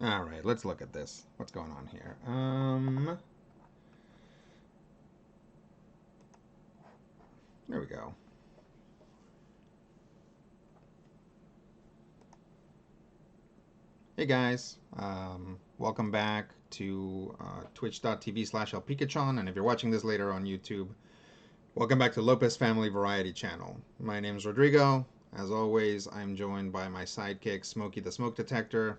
All right, let's look at this. What's going on here? There we go. Hey guys, welcome back to twitch.tv/lpikachon, and if you're watching this later on YouTube, welcome back to Lopez Family Variety Channel. My name's Rodrigo. As always, I'm joined by my sidekick, Smokey the Smoke Detector.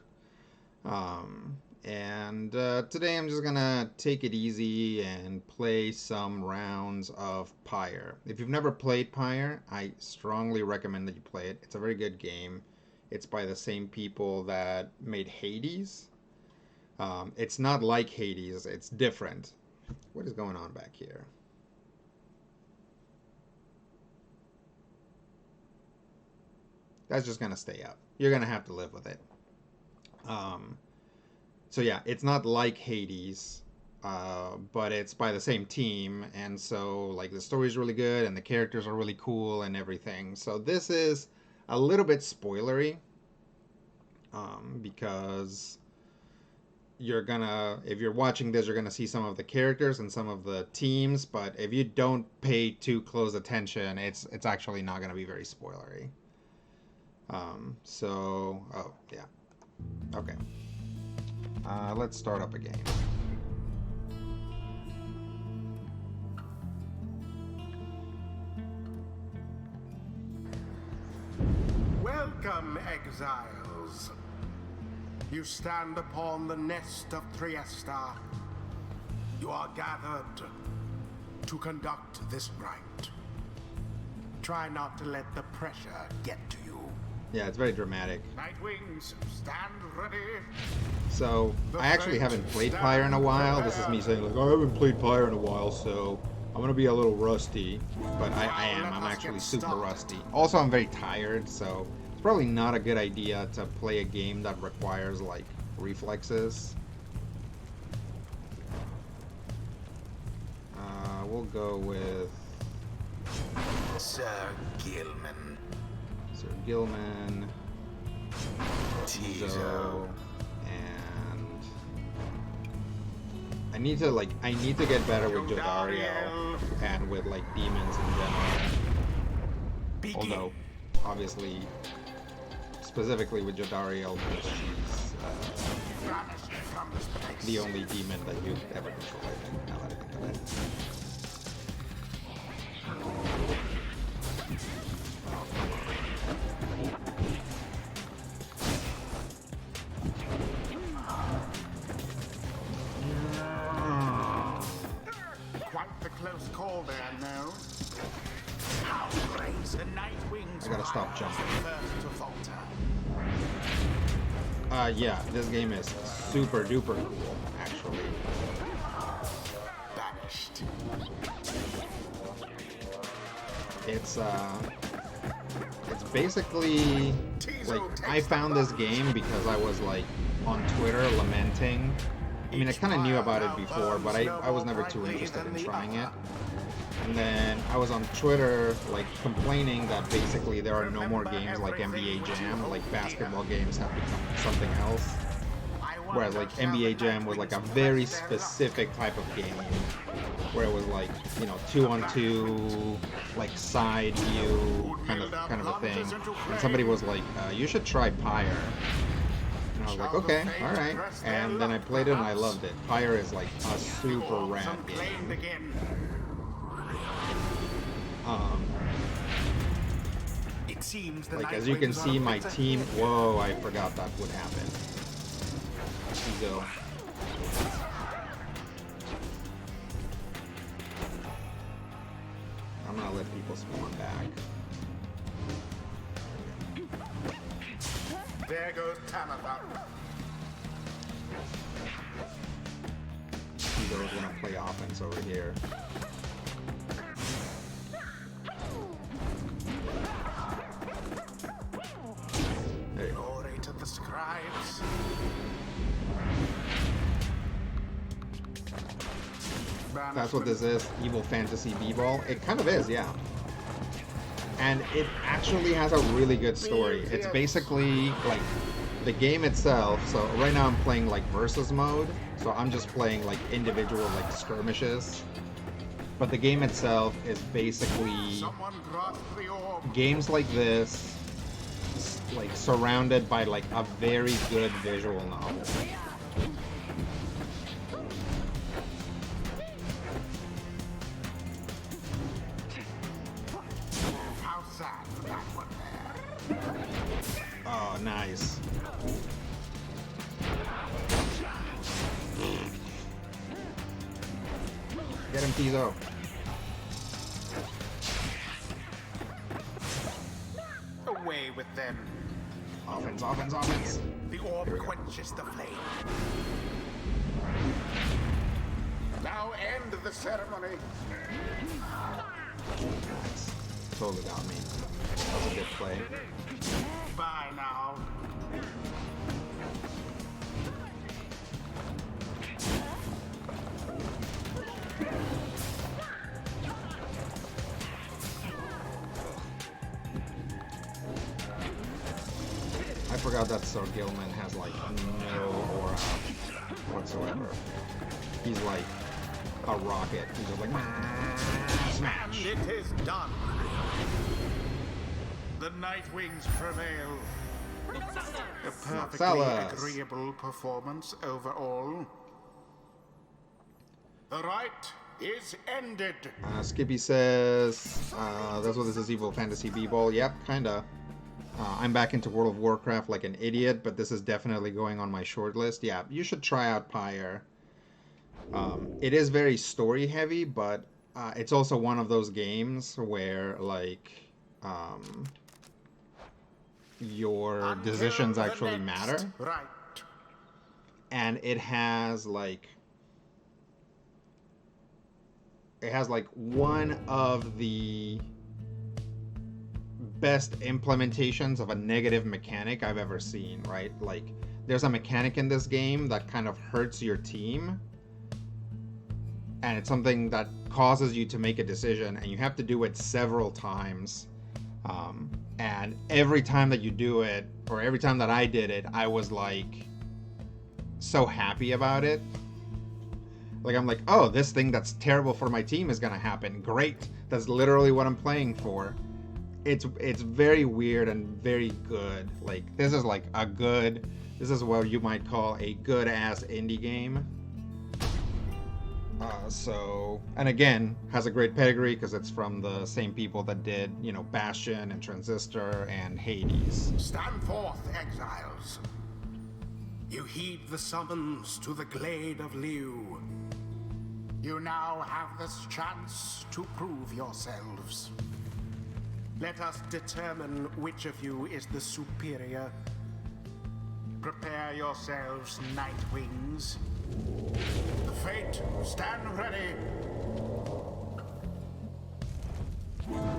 Today I'm just gonna take it easy and play some rounds of Pyre. If you've never played Pyre, I strongly recommend that you play it. It's a very good game. It's by the same people that made Hades. It's not like Hades, it's different. What is going on back here? That's just gonna stay up. You're gonna have to live with it. So yeah, it's not like Hades, but it's by the same team, and so like the story's really good and the characters are really cool and everything. So this is a little bit spoilery, because if you're watching this, you're gonna see some of the characters and some of the teams, but if you don't pay too close attention, it's actually not gonna be very spoilery. Oh yeah, okay. Let's start up a game. Welcome, exiles. You stand upon the nest of Triesta. You are gathered to conduct this rite. Try not to let the pressure get to you. Yeah, it's very dramatic. Nightwings, stand ready. So, I actually haven't played Pyre in a while. This is me saying, like, I haven't played Pyre in a while, so I'm going to be a little rusty. But I am. I'm actually super rusty. Also, I'm very tired, so it's probably not a good idea to play a game that requires, like, reflexes. We'll go with Sir Gilman. Sir Gilman. Tizo. And I need to get better with Jodariel and with like demons in general. Although, obviously, specifically with Jodariel, because she's the only demon that you've ever controlled, I think, now that I think of it. I gotta stop jumping. Yeah, this game is super duper cool, actually. It's basically like I found this game because I was like on Twitter lamenting I mean, I kind of knew about it before, but I was never too interested in trying it. And then I was on Twitter, like, complaining that basically there are no more games like NBA Jam, like basketball games have become something else. Whereas, like, NBA Jam was like a very specific type of game, where it was like, you know, 2-on-2, like side view kind of a thing. And somebody was like, you should try Pyre. And I was like, okay, all right. And then I played it and I loved it. Pyre is like a super rad game. Like, as you can see, my team. Whoa, I forgot that would happen. Go. I'm gonna let people spawn back. There goes Tamatha. Ego's gonna play offense over here. There you go. Glory to the scribes. That's what this is, Evil Fantasy B-Ball. It kind of is, yeah. And it actually has a really good story. It's basically like the game itself. So right now I'm playing like versus mode. So I'm just playing like individual like skirmishes. But the game itself is basically games like this, like surrounded by like a very good visual novel. Oh, nice. Get him, Tizo. Away with them. Offense, offense, offense. The orb quenches the flame. Now end the ceremony. Nice. Totally got me. That was a good play. Bye now. I forgot that Sir Gilman has like no aura whatsoever. He's like a rocket. He's just like smash. And it is done. The Nightwings prevail. A perfectly Salas. agreeable performance overall. The rite is ended. Skippy says, that's what this is, Evil Fantasy B-Ball. Yep, kinda. I'm back into World of Warcraft like an idiot, but this is definitely going on my short list. Yeah, you should try out Pyre. It is very story heavy, but it's also one of those games where, like, your decisions actually matter. Right. And it has like one of the best implementations of a negative mechanic I've ever seen, right? Like, there's a mechanic in this game that kind of hurts your team, and it's something that causes you to make a decision, and you have to do it several times. And every time that you do it, or every time that I did it, I was like so happy about it. Like, I'm like, oh, this thing that's terrible for my team is gonna happen. Great. That's literally what I'm playing for. It's very weird and very good. Like, this is like a good, this is what you might call a good ass indie game. So, and again, has a great pedigree because it's from the same people that did, you know, Bastion and Transistor and Hades. Stand forth, exiles. You heed the summons to the glade of Liu. You now have this chance to prove yourselves. Let us determine which of you is the superior. Prepare yourselves, Nightwings. Fate, stand ready.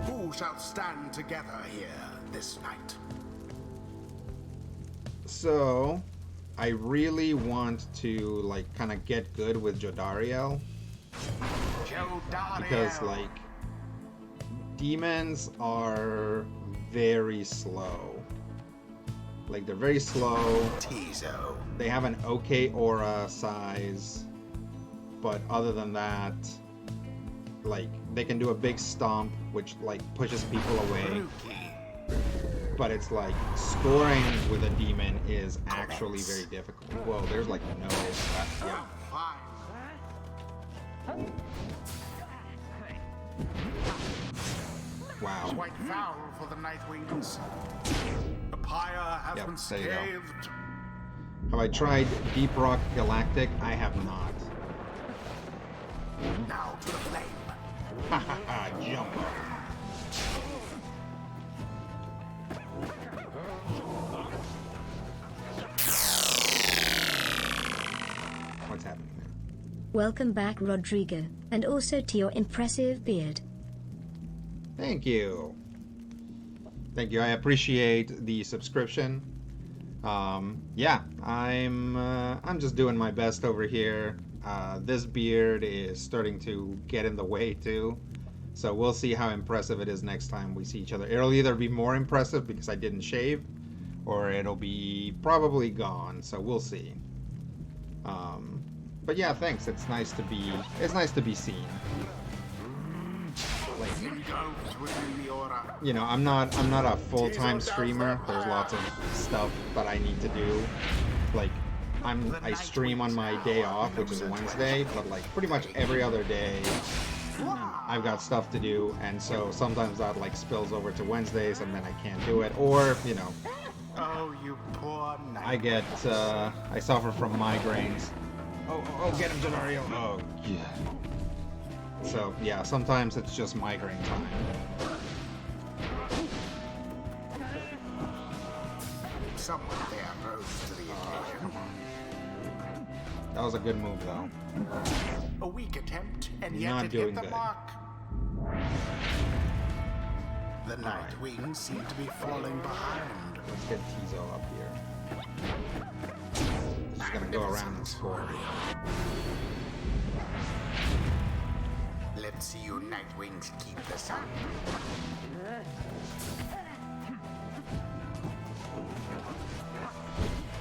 Who shall stand together here this night? So, I really want to like kind of get good with Jodariel because like demons are very slow. Like they're very slow. Tizo. They have an okay aura size, but other than that, like they can do a big stomp, which like pushes people away. But it's like scoring with a demon is actually very difficult. Whoa, there's like no. Yeah. Wow. Quite foul for the Nightwings. The Pyre has Yep, been there you go. scathed. Have I tried Deep Rock Galactic? I have not. Now to the flame. Ha ha ha, jump. What's happening there? Welcome back, Rodrigo, and also to your impressive beard. Thank you. Thank you. I appreciate the subscription. Yeah, I'm just doing my best over here. This beard is starting to get in the way too. So we'll see how impressive it is next time we see each other. It'll either be more impressive because I didn't shave, or it'll be probably gone. So we'll see. But yeah, thanks. It's nice to be seen. Like, you know, I'm not a full-time streamer. There's lots of stuff that I need to do. Like, I stream on my day off, which is Wednesday, but like pretty much every other day I've got stuff to do, and so sometimes that like spills over to Wednesdays and then I can't do it, or you know, Oh, you poor I get I suffer from migraines. Oh, get him, Jadario. Oh, yeah. So yeah, sometimes it's just migraine time. Someone there rose to the occasion. That was a good move, though. A weak attempt, and You're yet not it doing hit the good. mark. The Nightwings seem to be falling behind. Let's get Tizo up here. Just gonna go around and score. Let's see you Nightwings keep this up.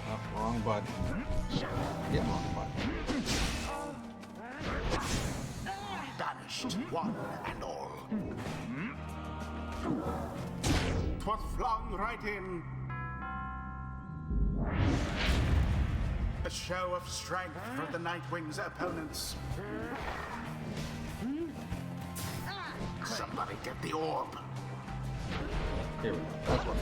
Oh, wrong button. Yeah, wrong button. Banished, one and all. 'Twas flung right in. A show of strength for the Nightwings' opponents. Somebody get the orb. Here we go. That's what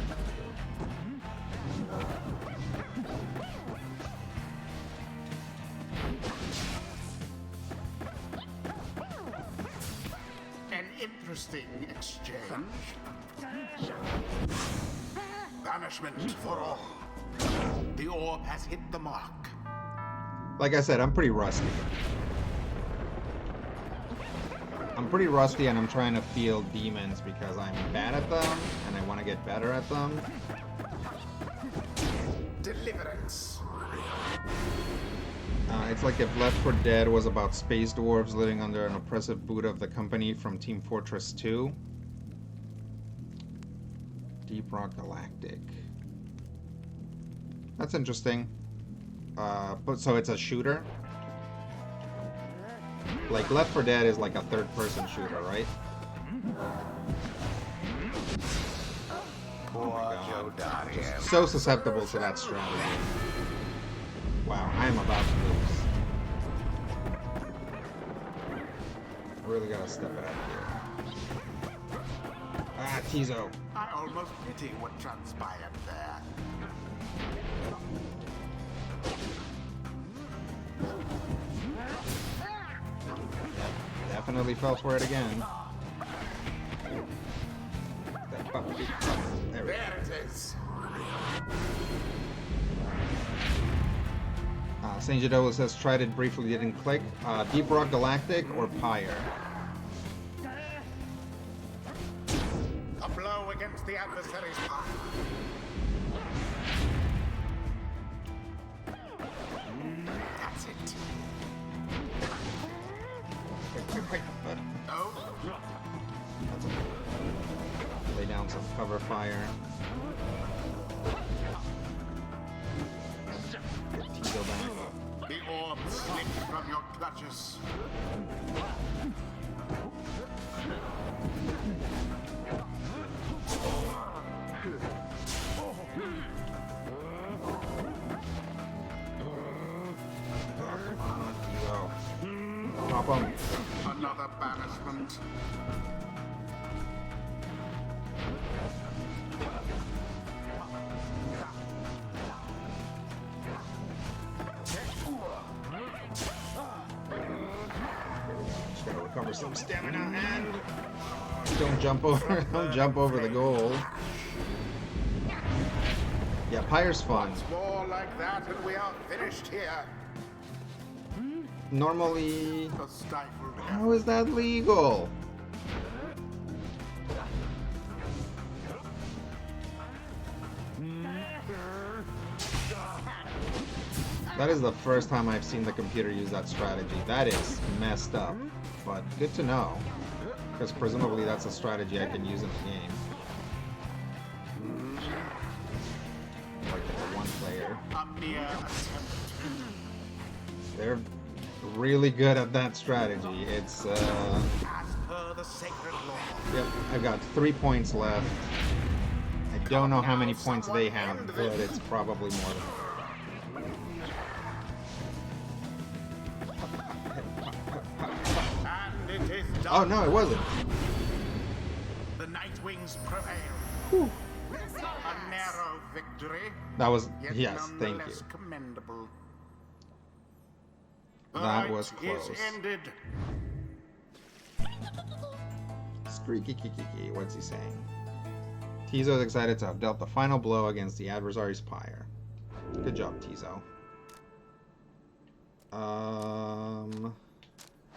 An interesting exchange. Banishment for all. The orb has hit the mark. Like I said, I'm pretty rusty. And I'm trying to field demons because I'm bad at them and I want to get better at them. Deliverance. It's like if Left 4 Dead was about space dwarves living under an oppressive boot of the company from Team Fortress 2. Deep Rock Galactic. That's interesting. But so it's a shooter? Like Left 4 Dead is like a third-person shooter, right? Oh my god. Just so susceptible to that strategy. Wow, I am about to lose. I really gotta step it up here. Ah, Tizo. I almost pity what transpired there. Definitely fell for it again. There we go. There it is. St. Jadolo says, tried it briefly, didn't click. Deep Rock Galactic or Pyre? A blow against the adversary's power. cover fire. Get Tizo back. The orb slipped from your clutches. Pop him. Another banishment. Just gotta recover some stamina and don't jump over. Don't jump over the goal. Yeah, Pyre's fun. More like that, and we are finished here. Normally, The stifled how is that legal? That is the first time I've seen the computer use that strategy. That is messed up, but good to know, because presumably that's a strategy I can use in the game. Like a one player. a mere attempt. They're really good at that strategy. It's As per the sacred law. yep, I've got 3 points left. I don't know how many points they have, but it's probably more than And it is done. oh no, it wasn't. The Nightwings prevail. A narrow victory, That was yet yes, thank you. nonetheless commendable. The That fight was close. is ended. Squeaky kiki, what's he saying? Tizo is excited to have dealt the final blow against the adversary's Pyre. Good job, Tizo.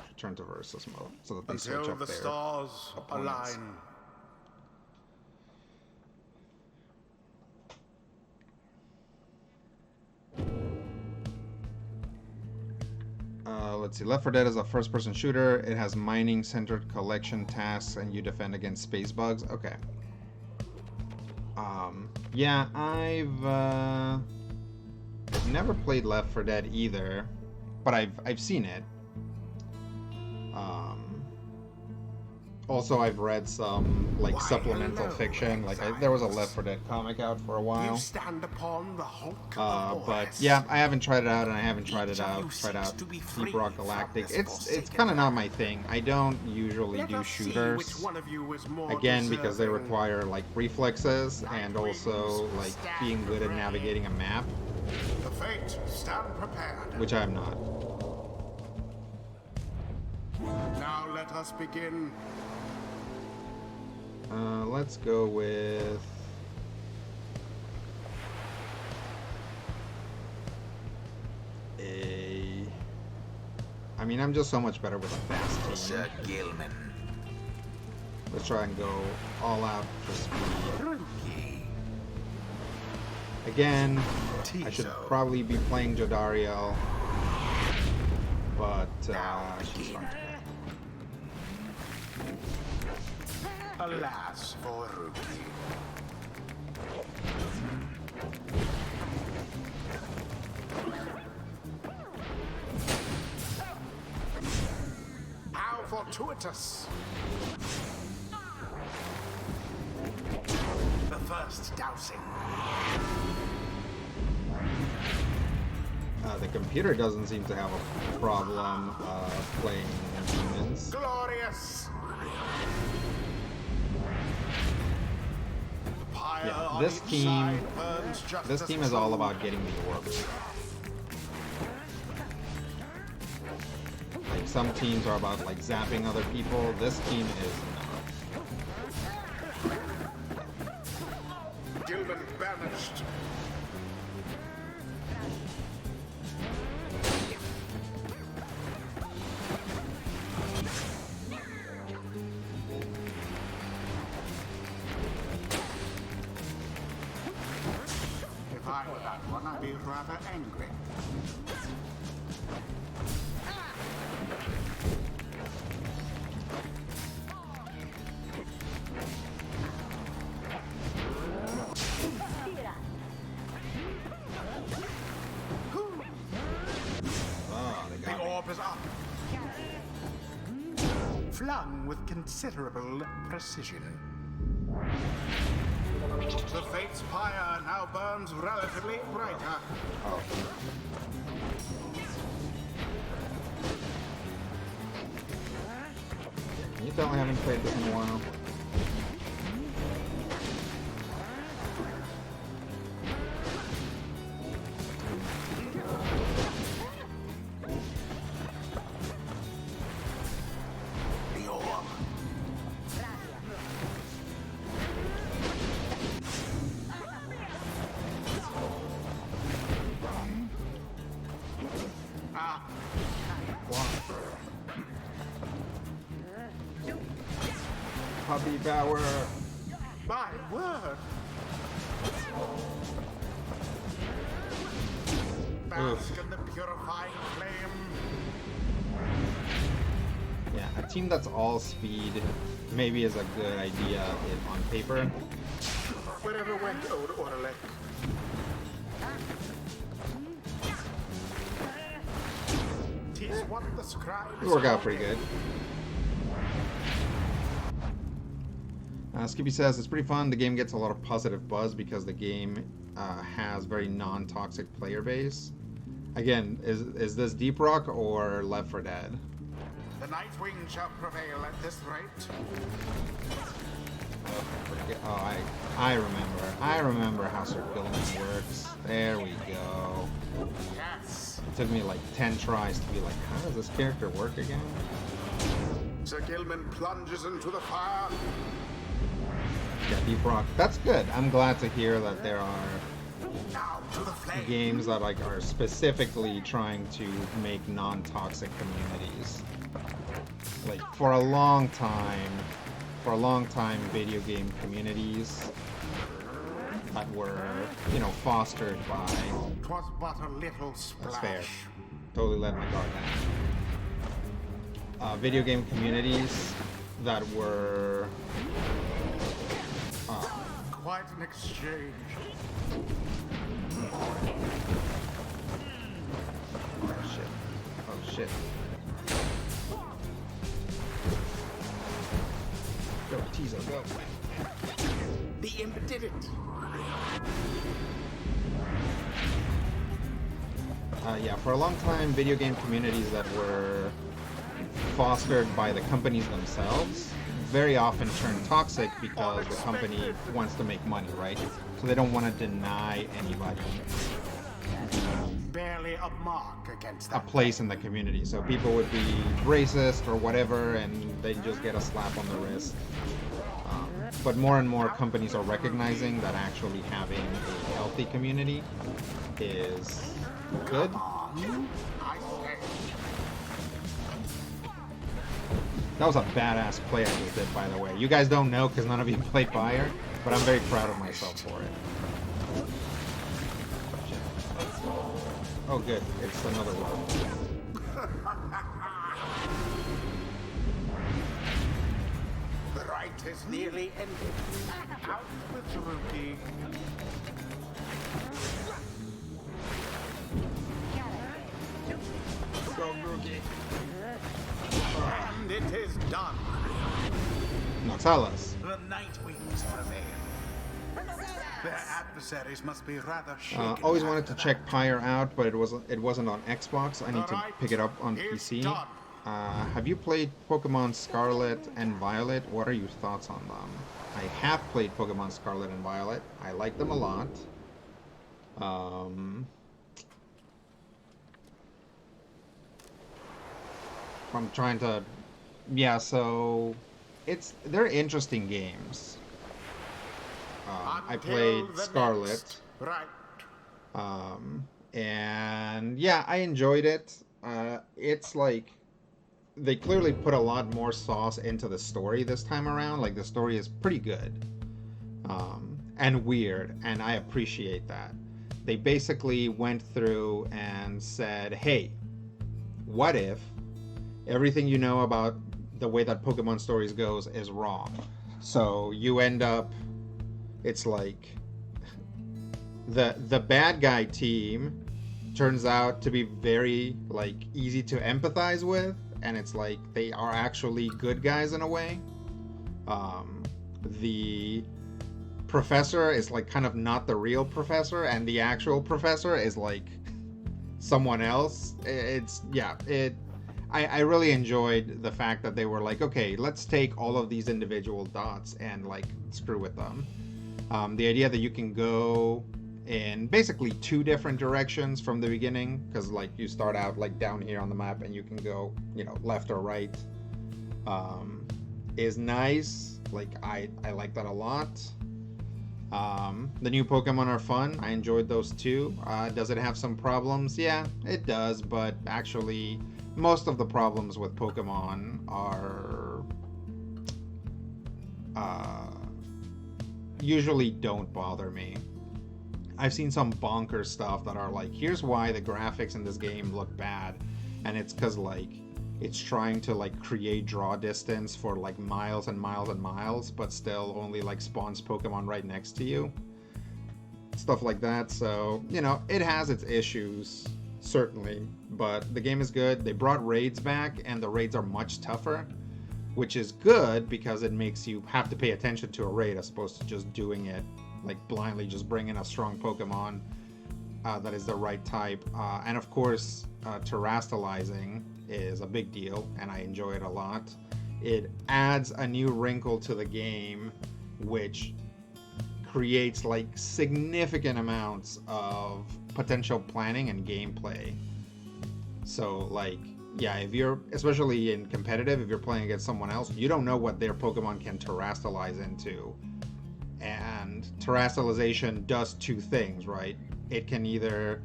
Return to versus mode so that they switch Until up the their stars opponents. align. Let's see. Left 4 Dead is a first-person shooter. It has mining-centered collection tasks, and you defend against space bugs. Okay. Yeah, I've never played Left 4 Dead either, but I've seen it. Also, I've read some like supplemental fiction. Like there was a Left 4 Dead comic out for a You while. stand upon the hulk of But Boris. yeah, I haven't tried it out, and I haven't tried it Each of out. you Tried seeks out to be Deep free Rock from Galactic. this It's forsaken kind of not my land. thing. I don't usually Let do us see shooters. which one of you is more Again, because they deserving. require like reflexes and also like being good at navigating a map, The fate, stand prepared. which I'm not. Now let us begin. Let's go with a. I mean, I'm just so much better with a fast team. Sir Gilman. Let's try and go all out for speed. Rookie. Again, I should Tizo. probably be playing Jodariel, but she's fine today. Alas for Rookie. How fortuitous. The first dousing. The computer doesn't seem to have a problem playing demons. Glorious. The pyre Yeah, on this each team- side burns just This as team is all true. about getting the orbs. Like some teams are about like zapping other people. This team is not. Gilman banished. If I were that one, I'd be rather angry. done with considerable precision. The Fate's Pyre now burns relatively brighter. Oh. Can you tell I haven't played this in a while? The orb. Ah, Puppy power. my word! Bask in the purifying flame. Yeah, a team that's all speed maybe is a good idea on paper. Wherever went old Orlek? Tis what the scribes It worked out pretty good. Skippy says it's pretty fun. The game gets a lot of positive buzz because the game has very non-toxic player base. Again, is this Deep Rock or Left 4 Dead? The Nightwing shall prevail at this rate. Oh, I remember. I remember how Sir Gilman works. There we go. Yes. It took me like 10 tries to be like, how does this character work again? Sir Gilman plunges into the fire. Yeah, Deep Rock. That's good. I'm glad to hear that there are Now to the flame. games that like are specifically trying to make non-toxic communities. Like for a long time, video game communities that were, fostered by. 'Twas but a little splash. That's fair. Totally let my guard down. Video game communities that were. Quite an exchange. Oh shit. Go, Tizo, go. The imp did it. Yeah, for a long time, video game communities that were fostered by the companies themselves very often turn toxic because the company wants to make money, right? So they don't want to deny anybody Barely a mark against a that. place in the community. So people would be racist or whatever, and they just get a slap on the wrist. But more and more companies are recognizing that actually having a healthy community is good. I say. That was a badass play I just did, by the way. You guys don't know because none of you play Pyre, but I'm very proud of myself for it. Oh, good. It's another one. The rite is nearly ended. Out with the rookie. Go, Rookie. And it is done. Now tell us. The Nightwings prevail. Their adversaries must be rather shaken. Always wanted to check Pyre out, but it wasn't on Xbox. I need to pick it up on PC. Done. Have you played Pokemon Scarlet and Violet? What are your thoughts on them? I have played Pokemon Scarlet and Violet. I like them a lot. I'm trying to... Yeah, so... They're interesting games. I played Until the Scarlet. next Right. And yeah, I enjoyed it. It's like they clearly put a lot more sauce into the story this time around. Like the story is pretty good, and weird, and I appreciate that. They basically went through and said, hey, what if everything you know about the way that Pokemon stories goes is wrong? So you end up, it's like the bad guy team turns out to be very like easy to empathize with, and it's like they are actually good guys in a way. The professor is like kind of not the real professor, and the actual professor is like someone else. I really enjoyed the fact that they were like, okay, let's take all of these individual dots and like screw with them. The idea that you can go in basically two different directions from the beginning, because like you start out like down here on the map and you can go, you know, left or right, is nice. Like I like that a lot. The new Pokemon are fun. I enjoyed those too. Does it have some problems? Yeah, it does, but actually most of the problems with Pokemon are usually don't bother me. I've seen some bonkers stuff that are like, here's why the graphics in this game look bad, and it's because like it's trying to like create draw distance for like miles and miles and miles, but still only like spawns Pokemon right next to you. Stuff like that. So, you know, it has its issues, certainly, but the game is good. They brought raids back, and the raids are much tougher, which is good because it makes you have to pay attention to a raid as opposed to just doing it like blindly, just bringing a strong Pokemon that is the right type. And of course, terastallizing is a big deal, and I enjoy it a lot. It adds a new wrinkle to the game, which creates like significant amounts of potential planning and gameplay. So like, yeah, if you're, especially in competitive, if you're playing against someone else, you don't know what their Pokemon can terastallize into. And terastallization does two things, right? It can either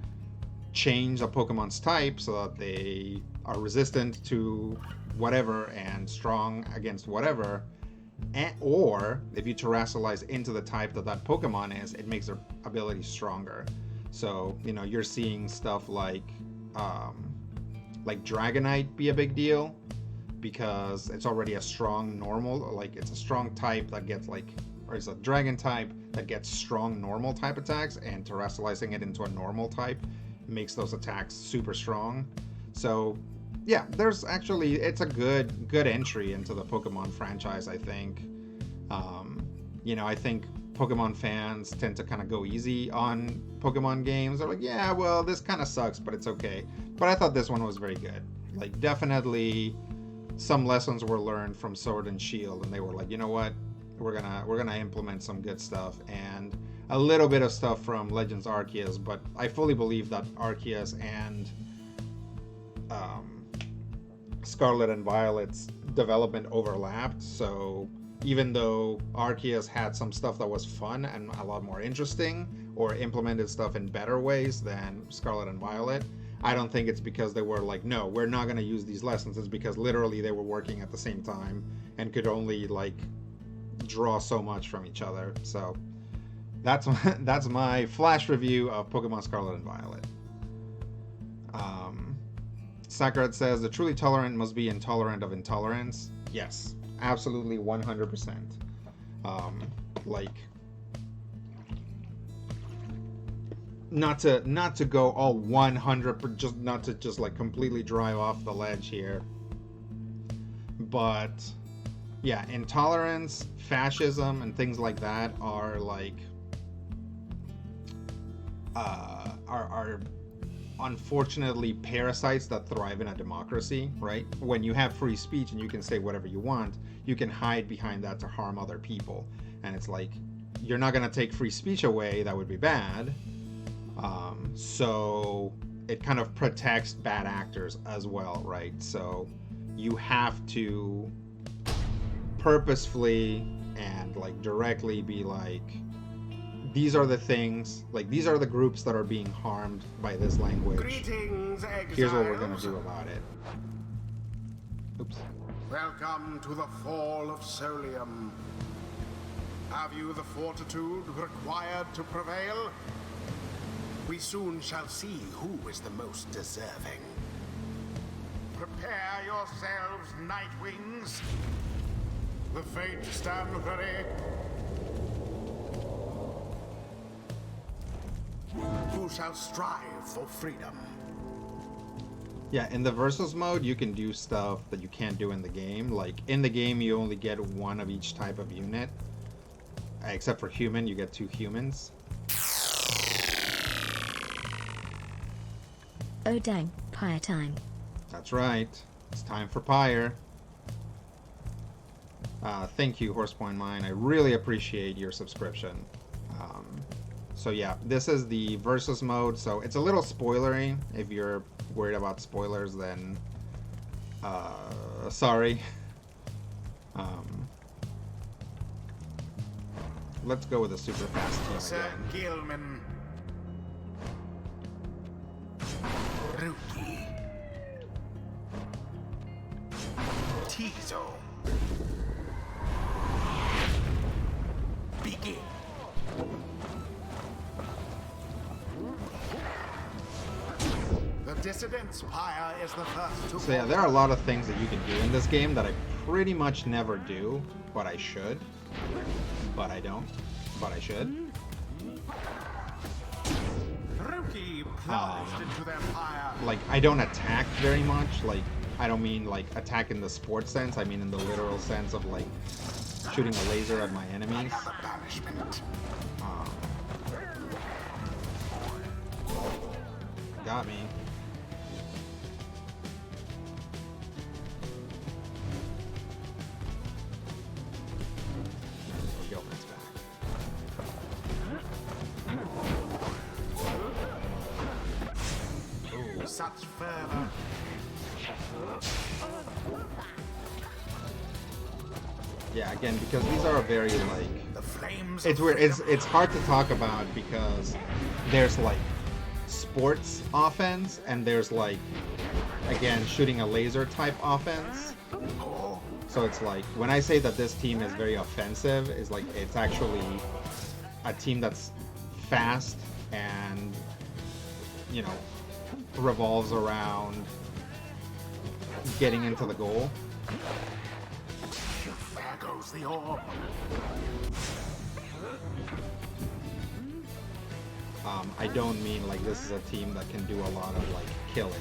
change a Pokemon's type so that they are resistant to whatever and strong against whatever, or if you terastallize into the type that that Pokemon is, it makes their ability stronger. So, you know, you're seeing stuff like Dragonite be a big deal because it's already a strong normal, like it's a strong type that gets like, or it's a dragon type that gets strong normal type attacks, and terastallizing it into a normal type makes those attacks super strong. So yeah, there's actually, it's a good entry into the Pokemon franchise, I think. You know, I think Pokemon fans tend to kind of go easy on Pokemon games. They're like, yeah, well, this kind of sucks, but it's okay. But I thought this one was very good. Like, definitely some lessons were learned from Sword and Shield, and they were like, you know what? We're gonna implement some good stuff, and a little bit of stuff from Legends Arceus, but I fully believe that Arceus and Scarlet and Violet's development overlapped. So even though Arceus had some stuff that was fun and a lot more interesting, or implemented stuff in better ways than Scarlet and Violet, I don't think it's because they were like, no, we're not going to use these lessons. It's because literally they were working at the same time and could only like draw so much from each other. So that's my flash review of Pokemon Scarlet and Violet. Sakurat says, the truly tolerant must be intolerant of intolerance. Yes, absolutely, 100%. Like, not to go all 100, just not to just like completely drive off the ledge here, but yeah, intolerance, fascism, and things like that are like are unfortunately parasites that thrive in a democracy, right? When you have free speech and you can say whatever you want, you can hide behind that to harm other people. And it's like, you're not going to take free speech away. That would be bad. So it kind of protects bad actors as well, right? So you have to purposefully and like directly be like, these are the things, like these are the groups that are being harmed by this language. Greetings, exiles. Here's what we're going to do about it. Oops. Welcome to the fall of Solium. Have you the fortitude required to prevail? We soon shall see who is the most deserving. Prepare yourselves, Nightwings. The Fate stand ready. Who shall strive for freedom? Yeah, in the versus mode, you can do stuff that you can't do in the game. Like, in the game, you only get one of each type of unit. Except for human, you get 2 humans. Oh dang, Pyre time. That's right. It's time for Pyre. Thank you, Horsepoint Mine. I really appreciate your subscription. So yeah, this is the versus mode. So it's a little spoilery. If you're worried about spoilers, then sorry. Let's go with a super fast team Sir again. Gilman. Rookie. Tizo. Begin. The Dissident's Pyre is the first to... So yeah, there are a lot of things that you can do in this game that I pretty much never do, but I should. But I don't. But I should. Rookie plunged into their pyre. Like, I don't attack very much. Like, I don't mean like attack in the sports sense. I mean in the literal sense of like shooting a laser at my enemies. Another banishment. Got me. Gilman's back. Ooh. Such fervor. Yeah, again, because these are very like The flames. it's of weird. freedom. It's hard to talk about because there's like sports offense and there's like again shooting a laser type offense. Oh, So it's like when I say that this team is very offensive, it's like it's actually a team that's fast and you know revolves around getting into the goal. there goes the orb. I don't mean like this is a team that can do a lot of like killing,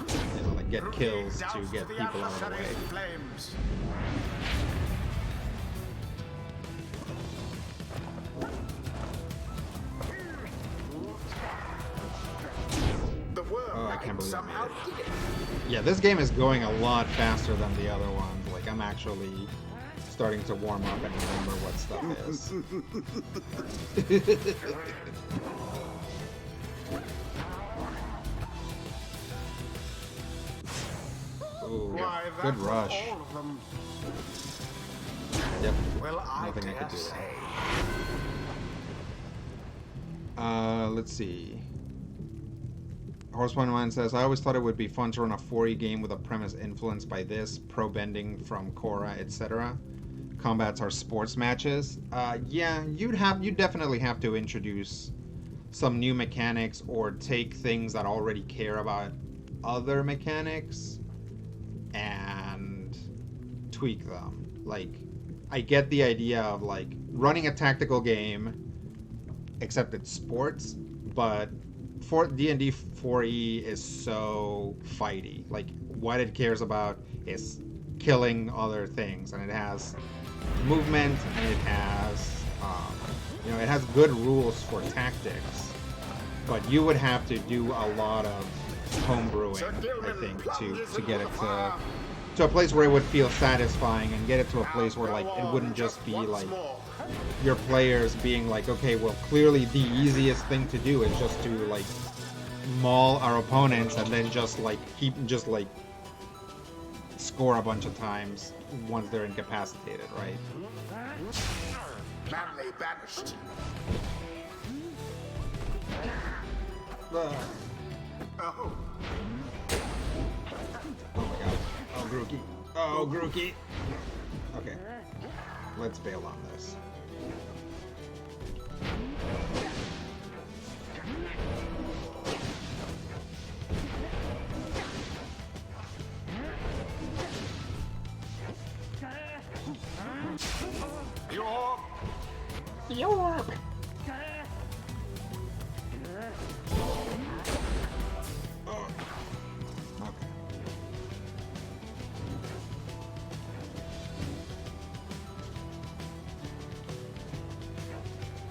you know, like get kills to Doused get the people out of the way. adversary's flames. The worm Oh, I can't believe I somehow made it. did it. Yeah, this game is going a lot faster than the other ones. Like I'm actually starting to warm up and remember what stuff is. Ooh, Why, good that's rush. all of them. Yep. Well, I Nothing I dare could do say. there. Let's see. Horsepoint One says, I always thought it would be fun to run a 4E game with a premise influenced by this, pro bending from Korra, etc. Combats are sports matches. Yeah, you'd definitely have to introduce some new mechanics or take things that already care about other mechanics and tweak them. Like, I get the idea of like running a tactical game, except it's sports, but for D&D 4E is so fighty. Like what it cares about is killing other things, and it has movement, and it has you know, it has good rules for tactics, but you would have to do a lot of homebrewing, I think, to get it to a place where it would feel satisfying, and get it to a place where like it wouldn't just be like your players being like, okay, well, clearly the easiest thing to do is just to like maul our opponents and then just like score a bunch of times once they're incapacitated, right? Manly banished. Oh Oh, my god. Oh, Grookey. Oh, Grookey. Okay. Let's bail on this. York. Okay.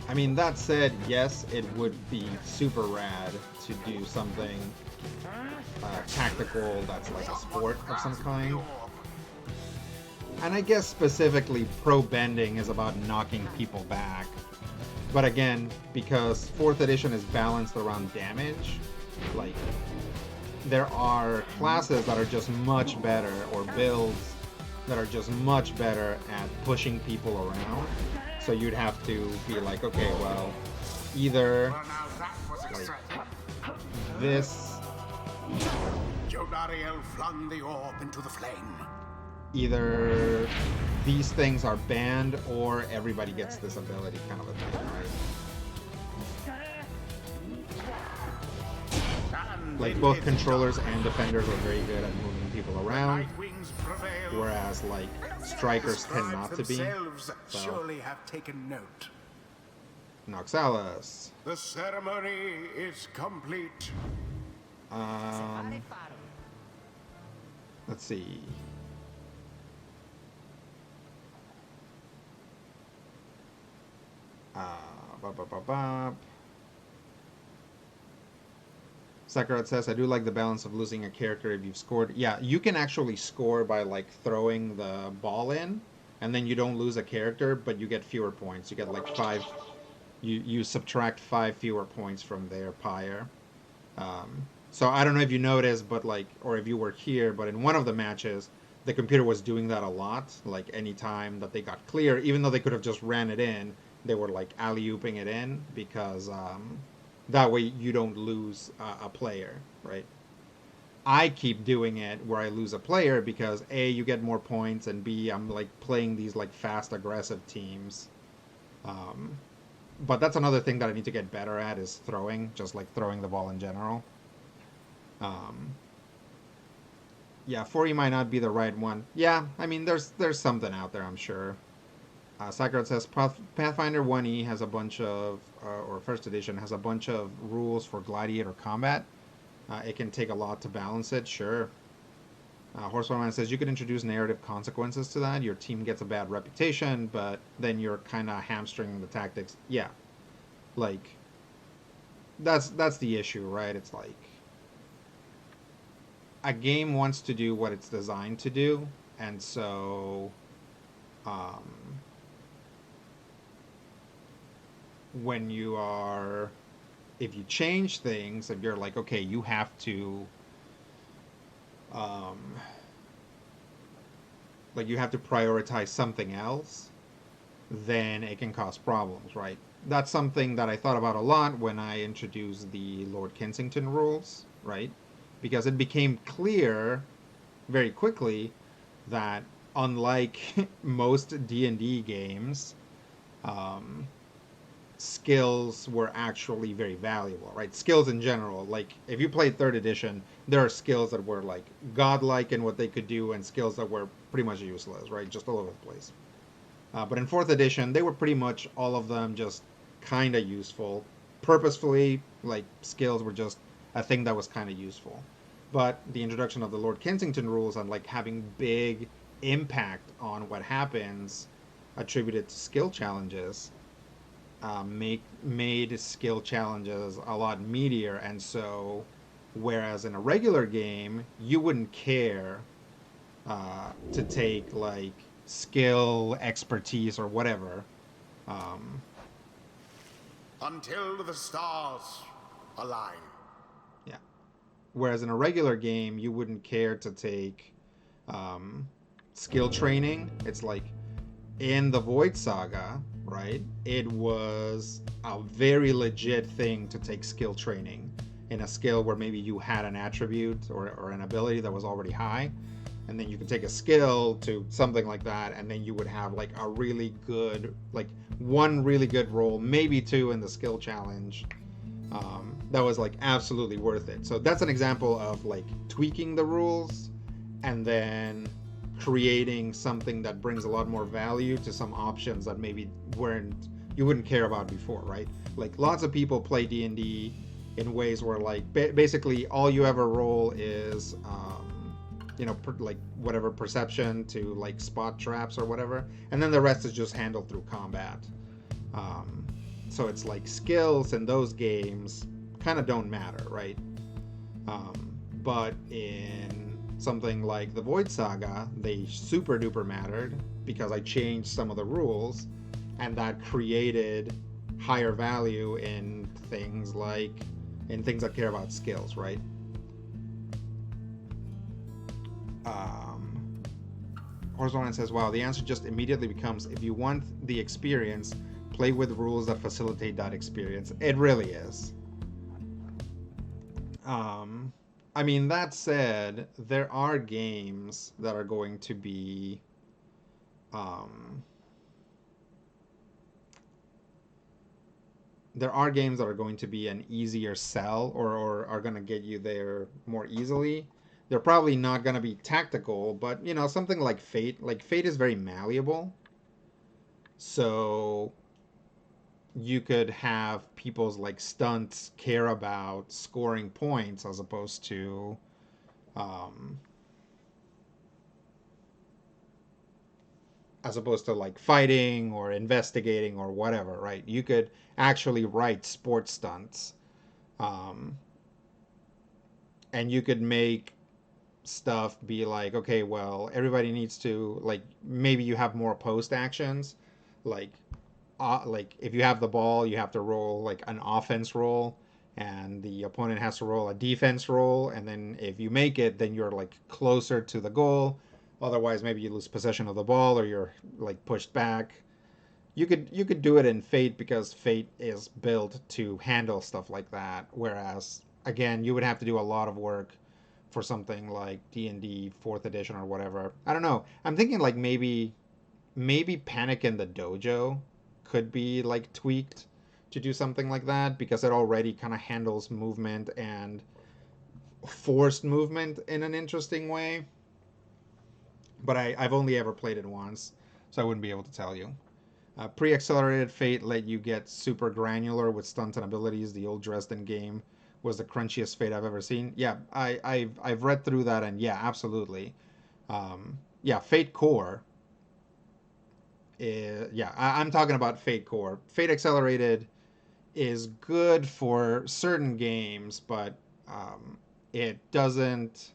I mean, that said, yes, it would be super rad to do something tactical that's like a sport of some kind. And I guess specifically pro bending is about knocking people back. But again, because 4th edition is balanced around damage, like there are classes that are just much better, or builds that are just much better at pushing people around. So you'd have to be like, okay, well, either like this, Jodariel flung the orb into the flame. either these things are banned or everybody gets this ability, kind of a thing, right? Like both controllers and defenders are very good at moving people around, whereas like strikers tend not to be. So, Surely have taken note. Noxalis. The ceremony is complete. Let's see. Sakarat says, I do like the balance of losing a character if you've scored. Yeah, you can actually score by like throwing the ball in, and then you don't lose a character, but you get fewer points. You get like 5. You subtract 5 fewer points from their Pyre. So I don't know if you noticed, but like, or if you were here, but in one of the matches, the computer was doing that a lot. Like any time that they got clear, even though they could have just ran it in, they were like alley-ooping it in, because that way you don't lose a player, right? I keep doing it where I lose a player because A, you get more points, and B, I'm like playing these like fast, aggressive teams. But that's another thing that I need to get better at, is throwing, just like throwing the ball in general. Yeah, 40 might not be the right one. Yeah, I mean, there's something out there, I'm sure. Sakarat says Pathfinder 1E has a bunch of, or first edition has a bunch of rules for gladiator combat. It can take a lot to balance it, sure. Horseman says you could introduce narrative consequences to that. Your team gets a bad reputation, but then you're kind of hamstringing the tactics. Yeah, like that's the issue, right? It's like a game wants to do what it's designed to do, and so when you are, if you change things, if you're like, okay, you have to like you have to prioritize something else, then it can cause problems, right? That's something that I thought about a lot when I introduced the Lord Kensington rules, right? Because it became clear very quickly that unlike most D&D games, skills were actually very valuable, right? Skills in general, like if you played 3rd edition, there are skills that were like godlike in what they could do, and skills that were pretty much useless, right? Just all over the place. But in 4th edition, they were pretty much all of them just kind of useful. Purposefully, like skills were just a thing that was kind of useful. But the introduction of the Lord Kensington rules and like having big impact on what happens attributed to skill challenges made skill challenges a lot meatier. And so whereas in a regular game you wouldn't care to take like skill, expertise, or whatever Until the stars align. yeah, whereas in a regular game you wouldn't care to take skill training. It's like in the Void Saga, right, it was a very legit thing to take skill training in a skill where maybe you had an attribute or an ability that was already high, and then you could take a skill to something like that, and then you would have like a really good, like one really good roll, maybe 2 in the skill challenge, that was like absolutely worth it. So that's an example of like tweaking the rules and then creating something that brings a lot more value to some options that maybe you wouldn't care about before, right? Like lots of people play D&D in ways where like basically all you ever roll is like whatever perception to like spot traps or whatever, and then the rest is just handled through combat. So it's like skills in those games kind of don't matter, right? But in something like the Void Saga, they super duper mattered because I changed some of the rules, and that created higher value in things that care about skills, right? Um, Horizon says, "Wow, the answer just immediately becomes if you want the experience, play with rules that facilitate that experience." It really is. Um, I mean, that said, there are games that are going to be um, there are games that are going to be an easier sell or are going to get you there more easily. They're probably not going to be tactical, but you know, something like Fate is very malleable. So you could have people's like stunts care about scoring points um, as opposed to like fighting or investigating or whatever, right? You could actually write sports stunts, um, and you could make stuff be like, okay, well, everybody needs to like maybe you have more post actions, like like if you have the ball, you have to roll like an offense roll, and the opponent has to roll a defense roll, and then if you make it, then you're like closer to the goal. Otherwise, maybe you lose possession of the ball or you're like pushed back. You could do it in Fate because Fate is built to handle stuff like that. Whereas again, you would have to do a lot of work for something like D&D Fourth Edition or whatever. I don't know. I'm thinking like maybe Panic in the Dojo could be like tweaked to do something like that because it already kind of handles movement and forced movement in an interesting way. But I've only ever played it once, so I wouldn't be able to tell you. Pre-accelerated Fate let you get super granular with stunts and abilities. The old Dresden game was the crunchiest Fate I've ever seen. Yeah, I've read through that, and yeah, absolutely. Yeah, Fate Core. Yeah, I'm talking about Fate Core. Fate Accelerated is good for certain games, but it doesn't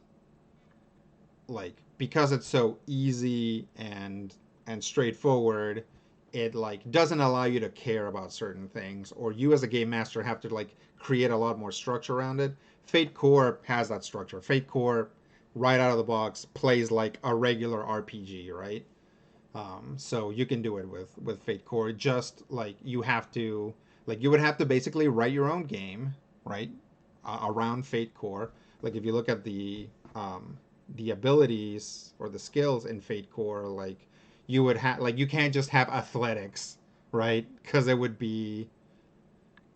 like because it's so easy and straightforward. It like doesn't allow you to care about certain things, or you as a game master have to like create a lot more structure around it. Fate Core has that structure. Fate Core, right out of the box, plays like a regular RPG, right? So you can do it with Fate Core. Just like you have to, like you would have to basically write your own game, right, around Fate Core. Like if you look at the abilities or the skills in Fate Core, like you would have, like you can't just have athletics, right? Because it would be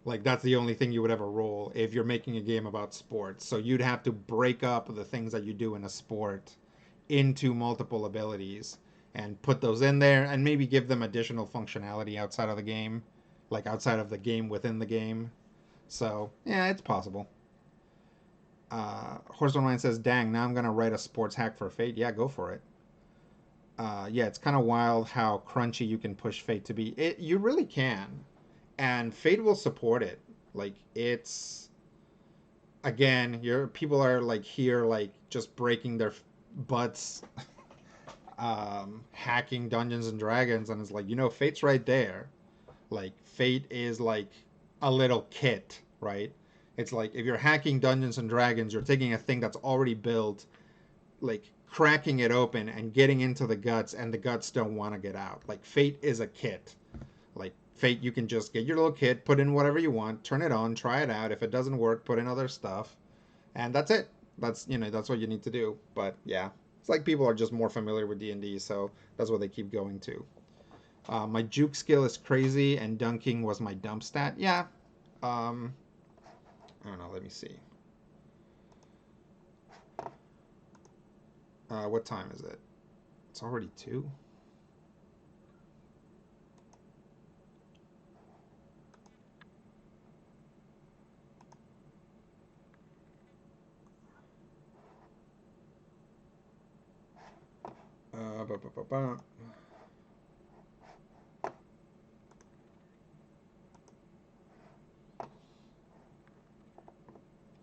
like that's the only thing you would ever roll if you're making a game about sports. So you'd have to break up the things that you do in a sport into multiple abilities and put those in there and maybe give them additional functionality outside of the game, like outside of the game within the game. So, yeah, it's possible. Horse Online says, dang, now I'm going to write a sports hack for Fate. Yeah, go for it. Yeah, it's kind of wild how crunchy you can push Fate to be. You really can. And Fate will support it. Like, it's again, your people are like here, like just breaking their butts, hacking Dungeons and Dragons, and it's like Fate's right there. Like Fate is like a little kit, right? It's like if you're hacking Dungeons and Dragons, you're taking a thing that's already built, like cracking it open and getting into the guts, and the guts don't want to get out. Like Fate is a kit. Like Fate, you can just get your little kit, put in whatever you want, turn it on, try it out. If it doesn't work, put in other stuff, and that's it. That's what you need to do. But yeah, it's like people are just more familiar with D&D, so that's what they keep going to. My juke skill is crazy, and dunking was my dump stat. Yeah. Um, I don't know. Let me see. What time is it? It's already 2. Ba, ba, ba, ba.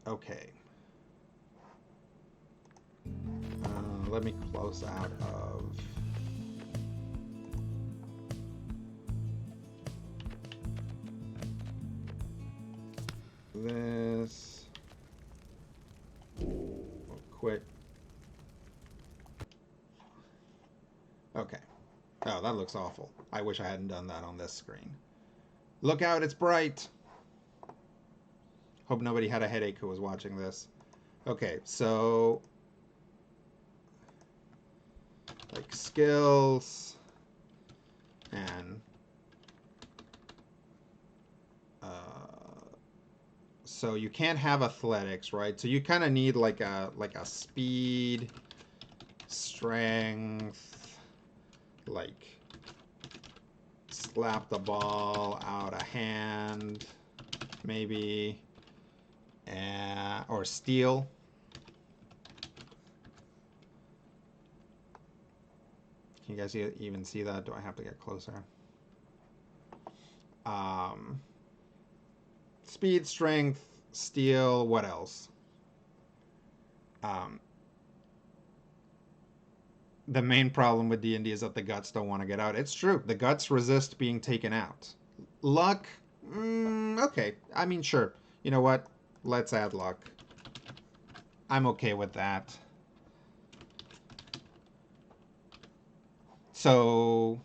Okay. Let me close out of... this. We'll quit. Okay. Oh, that looks awful. I wish I hadn't done that on this screen. Look out, it's bright! Hope nobody had a headache who was watching this. Okay, so... like skills... and... so you can't have athletics, right? So you kind of need like a speed, strength, like slap the ball out of hand, maybe, or steal. Can you guys even see that? Do I have to get closer? Speed, strength, steal, what else? The main problem with D&D is that the guts don't want to get out. It's true. The guts resist being taken out. Luck? Okay. I mean, sure. You know what? Let's add luck. I'm okay with that. So...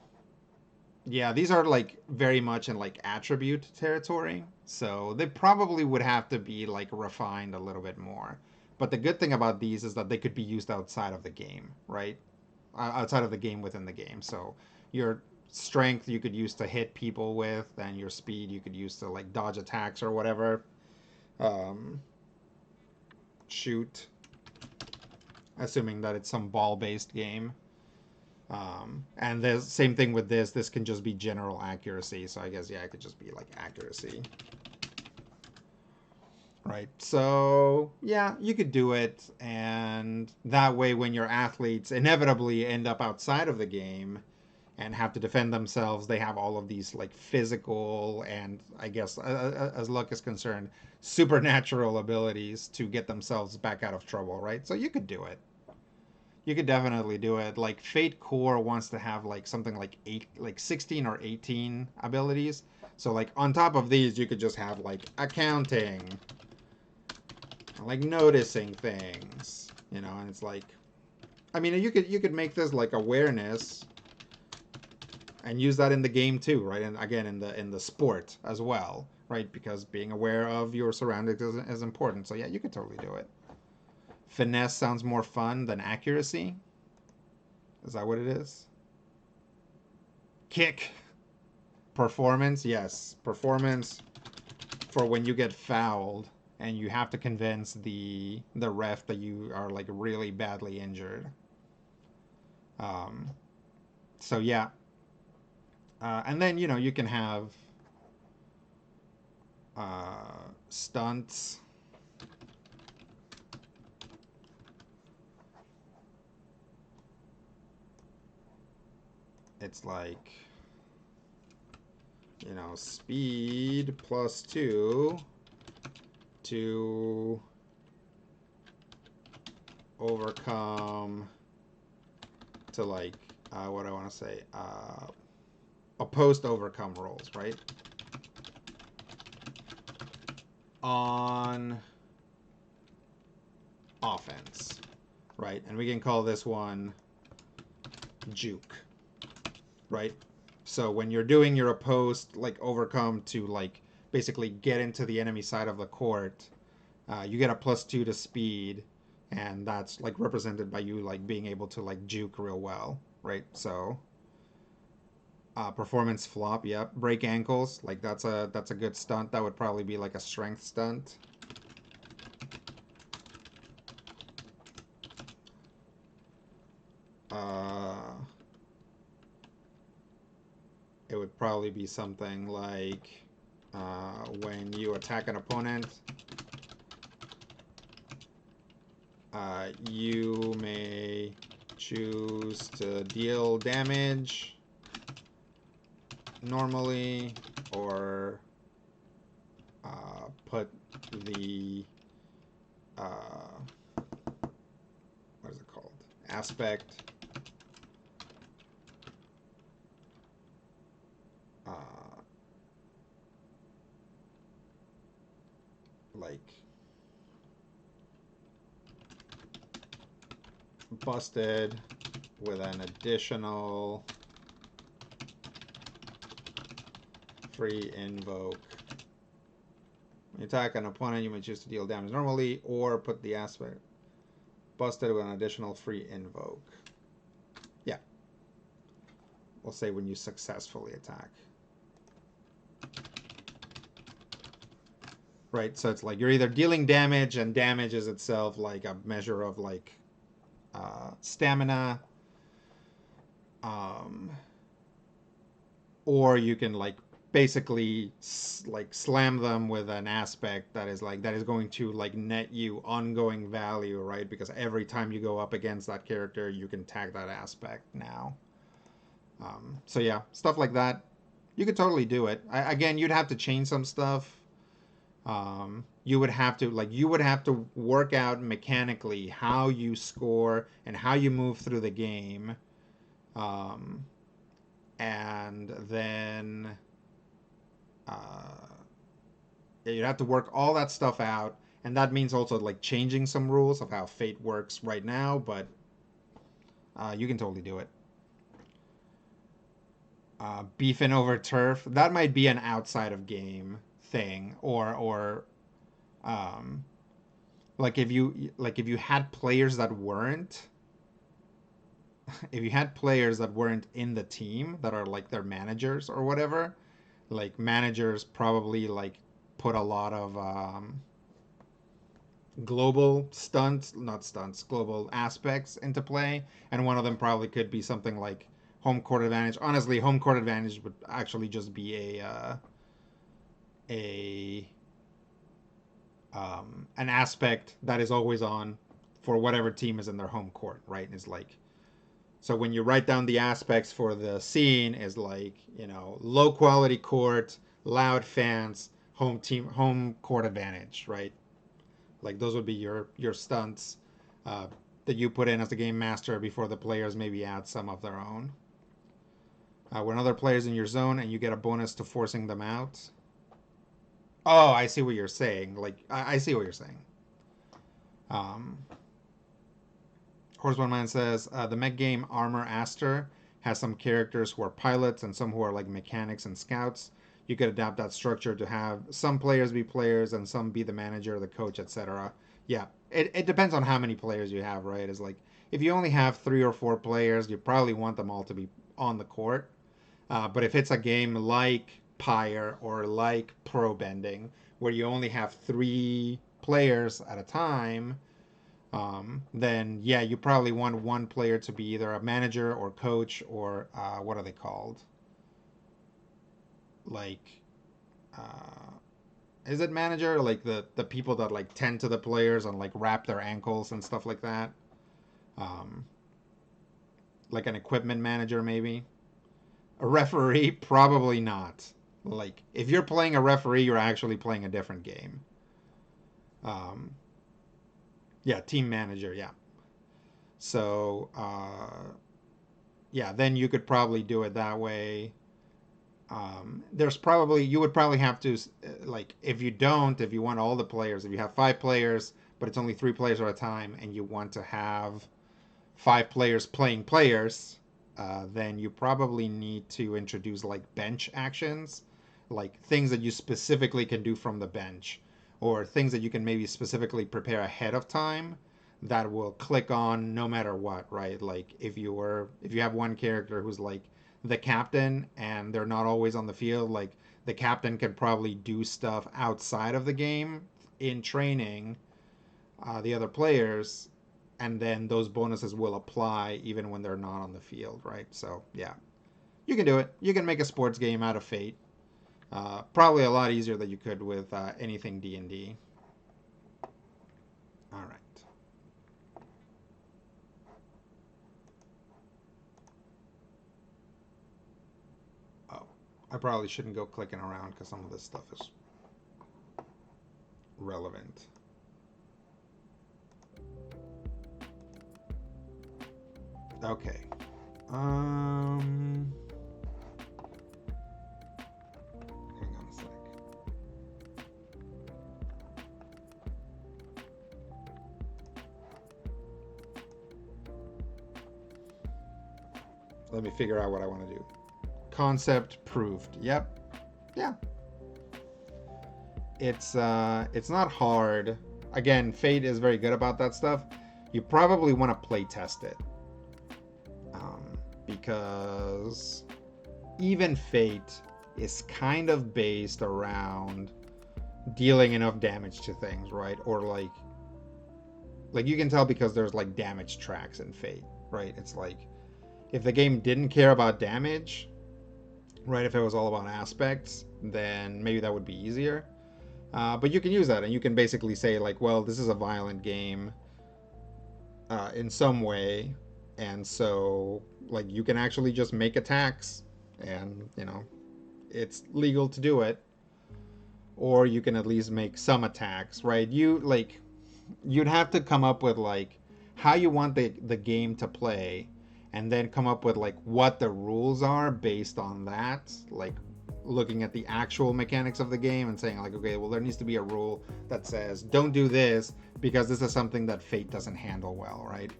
yeah, these are like very much in like attribute territory. So they probably would have to be like refined a little bit more. But the good thing about these is that they could be used outside of the game, right? Outside of the game within the game. So your strength you could use to hit people with, and your speed you could use to like dodge attacks or whatever. Shoot. Assuming that it's some ball-based game. And the same thing with this. This can just be general accuracy. So I guess, yeah, it could just be like accuracy. Right. So, yeah, you could do it. And that way, when your athletes inevitably end up outside of the game and have to defend themselves, they have all of these like physical and, I guess, as luck is concerned, supernatural abilities to get themselves back out of trouble. Right. So you could do it. You could definitely do it. Like Fate Core wants to have like something like 16 or 18 abilities. So like on top of these, you could just have like accounting, like noticing things, you know. And it's like, I mean, you could make this like awareness, and use that in the game too, right? And again, in the sport as well, right? Because being aware of your surroundings is important. So yeah, you could totally do it. Finesse sounds more fun than accuracy. Is that what it is? Kick. Performance, yes. Performance for when you get fouled and you have to convince the ref that you are like really badly injured. So yeah. And then, you know, you can have stunts. It's like, you know, speed +2 to overcome, to like, what I want to say, opposed overcome rolls, right? On offense, right? And we can call this one juke, right? So when you're doing your opposed, like, overcome to, like, basically get into the enemy side of the court, you get a +2 to speed, and that's, like, represented by you, like, being able to, like, juke real well, right? So, performance flop, yep. Break ankles, like, that's a good stunt. That would probably be, like, a strength stunt. It would probably be something like when you attack an opponent, you may choose to deal damage normally, or put the what is it called? Aspect. Like busted with an additional free invoke. When you attack an opponent, you may choose to deal damage normally or put the aspect busted with an additional free invoke. Yeah. We'll say when you successfully attack. Right, so it's like you're either dealing damage, and damage is itself like a measure of like stamina, or you can like basically like slam them with an aspect that is going to like net you ongoing value, right? Because every time you go up against that character, you can tag that aspect now. So yeah, stuff like that, you could totally do it. Again, you'd have to change some stuff. You would have to work out mechanically how you score and how you move through the game, and then you'd have to work all that stuff out, and that means also like changing some rules of how Fate works right now. But you can totally do it. Beefing over turf, that might be an outside of game thing, or like if you had players that weren't if you had players that weren't in the team, that are like their managers or whatever, like managers probably like put a lot of global stunts not stunts global aspects into play, and one of them probably could be something like home court advantage. Honestly, home court advantage would actually just be a an aspect that is always on for whatever team is in their home court, right? It's like, so when you write down the aspects for the scene, is like, low quality court, loud fans, home court advantage, right? Like those would be your stunts that you put in as the game master before the players maybe add some of their own. When other players in your zone, and you get a bonus to forcing them out. Oh, I see what you're saying. Like I see what you're saying. Um, Horseman Man says the mech game Armor Aster has some characters who are pilots and some who are like mechanics and scouts. You could adapt that structure to have some players be players and some be the manager, the coach, etc. Yeah, it depends on how many players you have, right? It's like if you only have 3 or 4 players, you probably want them all to be on the court. But if it's a game like Pyre or like Pro Bending, where you only have 3 players at a time, then yeah, you probably want one player to be either a manager or coach, or what are they called? Like, uh, is it manager? Like the people that like tend to the players and like wrap their ankles and stuff like that. Um, like an equipment manager, maybe. A referee, probably not. Like, if you're playing a referee, you're actually playing a different game. Um, yeah, team manager, yeah. So, yeah, then you could probably do it that way. You would probably have to, like, if you want all the players, if you have 5 players, but it's only 3 players at a time, and you want to have 5 players playing players, then you probably need to introduce like bench actions, like things that you specifically can do from the bench, or things that you can maybe specifically prepare ahead of time that will click on no matter what, right? Like if you have one character who's like the captain and they're not always on the field, like the captain can probably do stuff outside of the game in training the other players, and then those bonuses will apply even when they're not on the field, right? So yeah, you can do it. You can make a sports game out of Fate. Probably a lot easier than you could with anything D&D. All right. Oh, I probably shouldn't go clicking around because some of this stuff is relevant. Okay. Hang on a sec. Let me figure out what I want to do. Concept proved. Yep. Yeah. It's not hard. Again, Fate is very good about that stuff. You probably want to play test it. Because even Fate is kind of based around dealing enough damage to things, right? Or like you can tell because there's like damage tracks in Fate, right? It's like if the game didn't care about damage, right? If it was all about aspects, then maybe that would be easier. But you can use that, and you can basically say like, well, this is a violent game in some way, and so like you can actually just make attacks, and it's legal to do it, or you can at least make some attacks, right? You'd have to come up with like how you want the game to play, and then come up with like what the rules are based on that, like looking at the actual mechanics of the game and saying like, okay, well, there needs to be a rule that says don't do this because this is something that Fate doesn't handle well, right?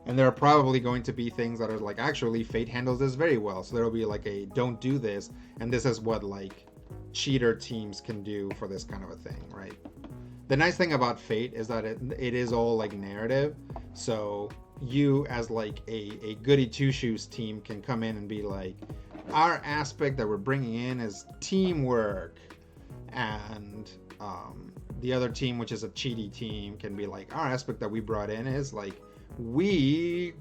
And there are probably going to be things that are like, actually Fate handles this very well, so there will be like a don't do this, and this is what like cheater teams can do for this kind of a thing, right? The nice thing about Fate is that it is all like narrative, so you as like a goody two shoes team can come in and be like, our aspect that we're bringing in is teamwork, and the other team, which is a cheaty team, can be like, our aspect that we brought in is like, we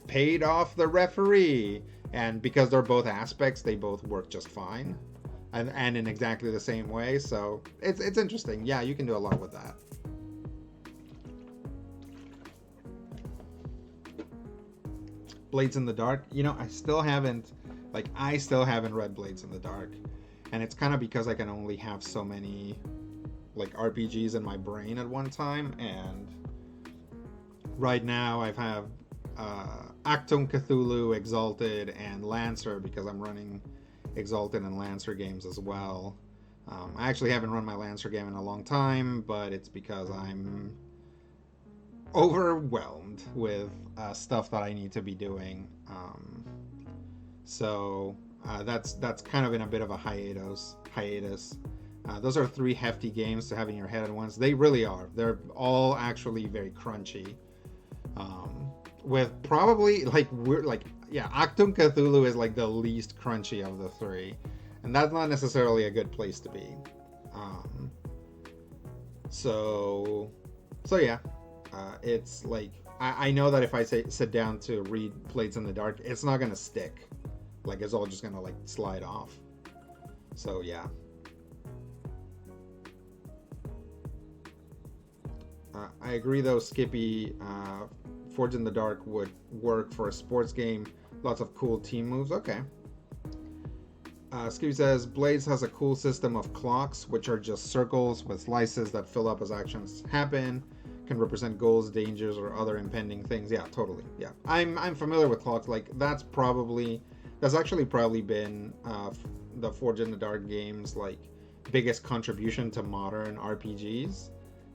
paid off the referee, and because they're both aspects, they both work just fine, and in exactly the same way. So it's interesting. Yeah, you can do a lot with that. Blades in the Dark. I still haven't read Blades in the Dark, and it's kind of because I can only have so many like RPGs in my brain at one time, and right now I have Actum Cthulhu, Exalted, and Lancer because I'm running Exalted and Lancer games as well. I actually haven't run my Lancer game in a long time, but it's because I'm overwhelmed with stuff that I need to be doing. So that's kind of in a bit of a hiatus. Those are 3 hefty games to have in your head at once. They really are. They're all actually very crunchy. With probably Actum Cthulhu is like the least crunchy of the 3, and that's not necessarily a good place to be. So yeah, it's like I know that if I sit down to read Blades in the Dark, it's not gonna stick. Like it's all just gonna like slide off. So yeah. I agree though, Skippy. Forge in the Dark would work for a sports game. Lots of cool team moves. Okay. Skippy says, Blades has a cool system of clocks, which are just circles with slices that fill up as actions happen. Can represent goals, dangers, or other impending things. Yeah, totally. Yeah, I'm familiar with clocks. Like that's actually probably been the Forge in the Dark games like biggest contribution to modern RPGs.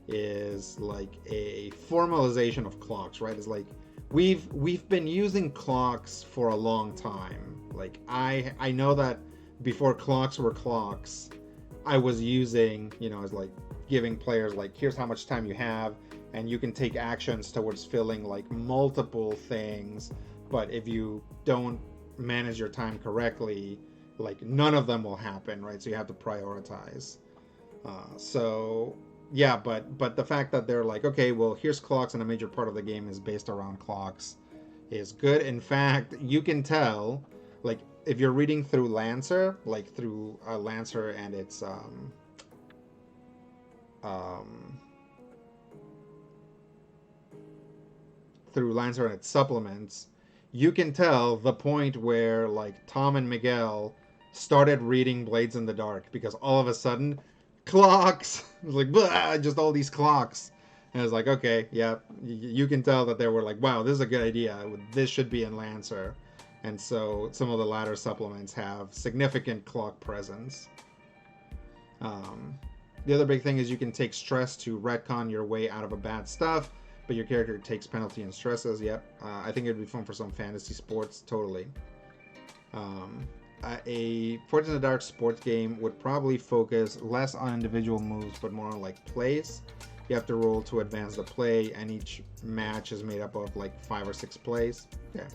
Is like a formalization of clocks, right? It's like we've been using clocks for a long time. Like I know that before clocks were clocks, I was using, as like giving players like, here's how much time you have, and you can take actions towards filling like multiple things, but if you don't manage your time correctly, like none of them will happen, right? So you have to prioritize. So yeah, but the fact that they're like, okay, well, here's clocks, and a major part of the game is based around clocks, is good. In fact, you can tell, like, if you're reading through Lancer, like through Lancer and its through Lancer and its supplements, you can tell the point where like Tom and Miguel started reading Blades in the Dark, because all of a sudden clocks like blah, just all these clocks, And I was like, okay, yeah, you can tell that they were like, wow, this is a good idea. This should be in Lancer. And so some of the ladder supplements have significant clock presence. Um, the other big thing is you can take stress to retcon your way out of a bad stuff, but your character takes penalty and stresses. Yep, I think it'd be fun for some fantasy sports, totally. A Forged in the Dark sports game would probably focus less on individual moves, but more on like plays. You have to roll to advance the play, and each match is made up of like 5 or 6 plays. Yeah.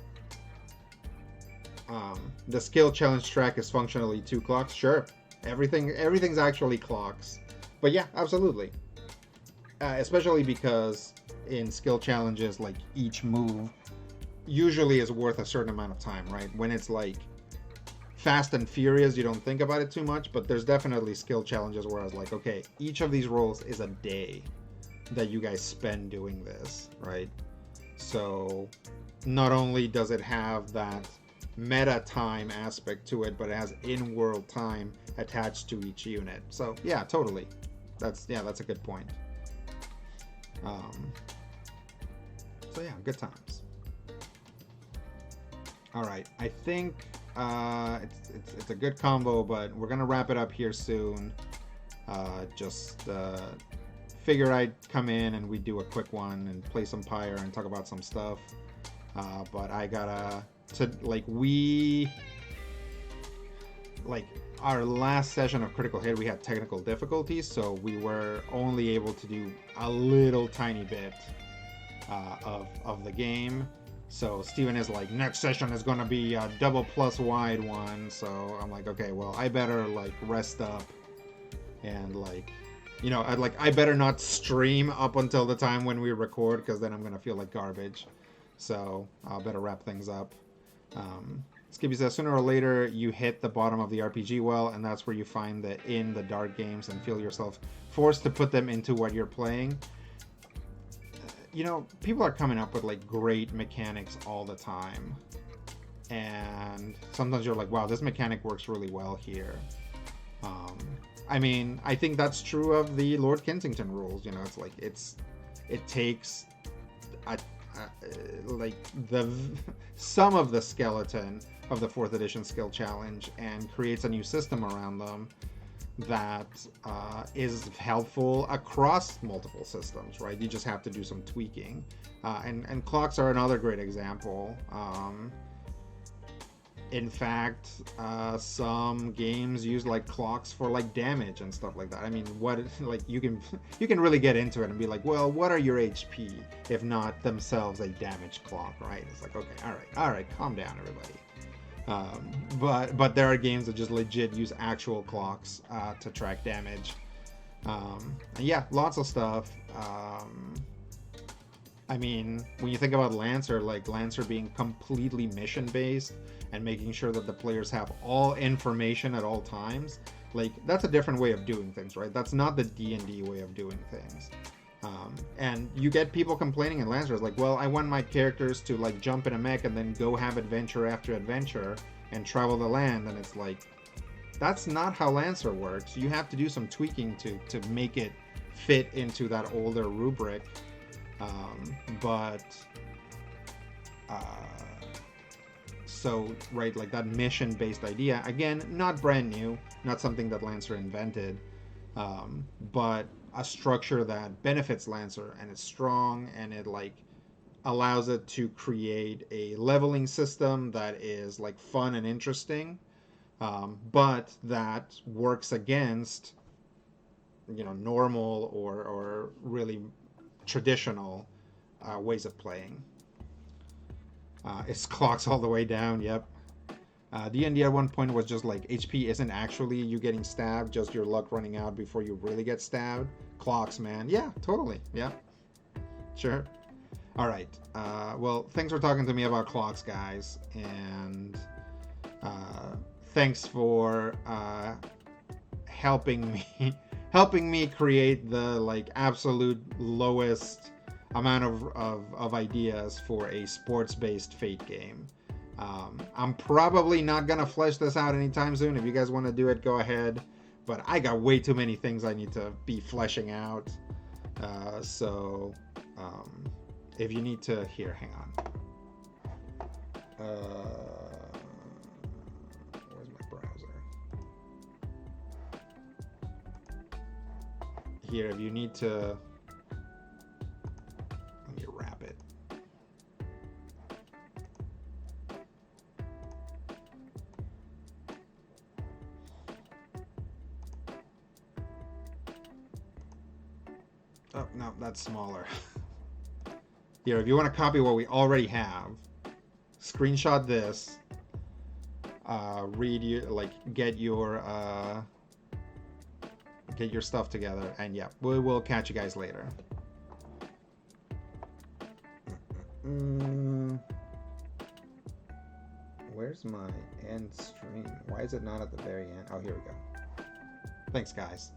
The skill challenge track is functionally 2 clocks. Sure, everything's actually clocks. But yeah, absolutely. Especially because in skill challenges, like each move usually is worth a certain amount of time, right? When it's like Fast and Furious, you don't think about it too much, but there's definitely skill challenges where I was like, okay, each of these rolls is a day that you guys spend doing this, right? So not only does it have that meta time aspect to it, but it has in-world time attached to each unit. So yeah, totally. That's a good point. So yeah, good times. All right, I think it's a good combo, but we're gonna wrap it up here soon. Figure I'd come in and we'd do a quick one and play some Pyre and talk about some stuff. But I gotta our last session of Critical Hit, we had technical difficulties, so we were only able to do a little tiny bit of the game. So Steven is like, next session is gonna be a double plus wide one. So I'm like, okay, well, I better like rest up and like, you know, I better not stream up until the time when we record, because then I'm gonna feel like garbage. So I'll better wrap things up. Skippy says, sooner or later you hit the bottom of the RPG well, and that's where you find the dark games and feel yourself forced to put them into what you're playing. You know, people are coming up with like great mechanics all the time, and sometimes you're like, wow, this mechanic works really well here. I mean, I think that's true of the Lord Kensington rules. You know, it's like it takes some of the skeleton of the 4th edition skill challenge and creates a new system around them that is helpful across multiple systems, right? You just have to do some tweaking. And clocks are another great example. In fact, some games use like clocks for like damage and stuff like that. I mean, you can really get into it and be like, well, what are your HP if not themselves a damage clock, right? It's like, okay, all right, calm down, everybody. But there are games that just legit use actual clocks to track damage. And yeah, lots of stuff. I mean, when you think about Lancer, like Lancer being completely mission based and making sure that the players have all information at all times, like that's a different way of doing things, right? That's not the D&D way of doing things. And you get people complaining in Lancer, it's like, well, I want my characters to like jump in a mech and then go have adventure after adventure and travel the land, and it's like, that's not how Lancer works. You have to do some tweaking to make it fit into that older rubric. So right, like that mission-based idea, again, not brand new, not something that Lancer invented, but a structure that benefits Lancer, and it's strong, and it like allows it to create a leveling system that is like fun and interesting, but that works against, you know, normal or really traditional ways of playing. It's clocks all the way down. Yep. D&D at one point was just like, HP isn't actually you getting stabbed, just your luck running out before you really get stabbed. Clocks, man. Yeah, totally. Yeah, sure. All right. Well, thanks for talking to me about clocks, guys, and thanks for helping me create the like absolute lowest amount of ideas for a sports-based Fate game. I'm probably not gonna flesh this out anytime soon. If you guys want to do it, go ahead, but I got way too many things I need to be fleshing out. So if you need to, here, hang on. Where's my browser? Here, if you need to, let me wrap it. Oh, no, that's smaller. Here, if you want to copy what we already have, screenshot this, read your, like, get your stuff together, and yeah, we will catch you guys later. Where's my end stream? Why is it not at the very end? Oh, here we go. Thanks, guys.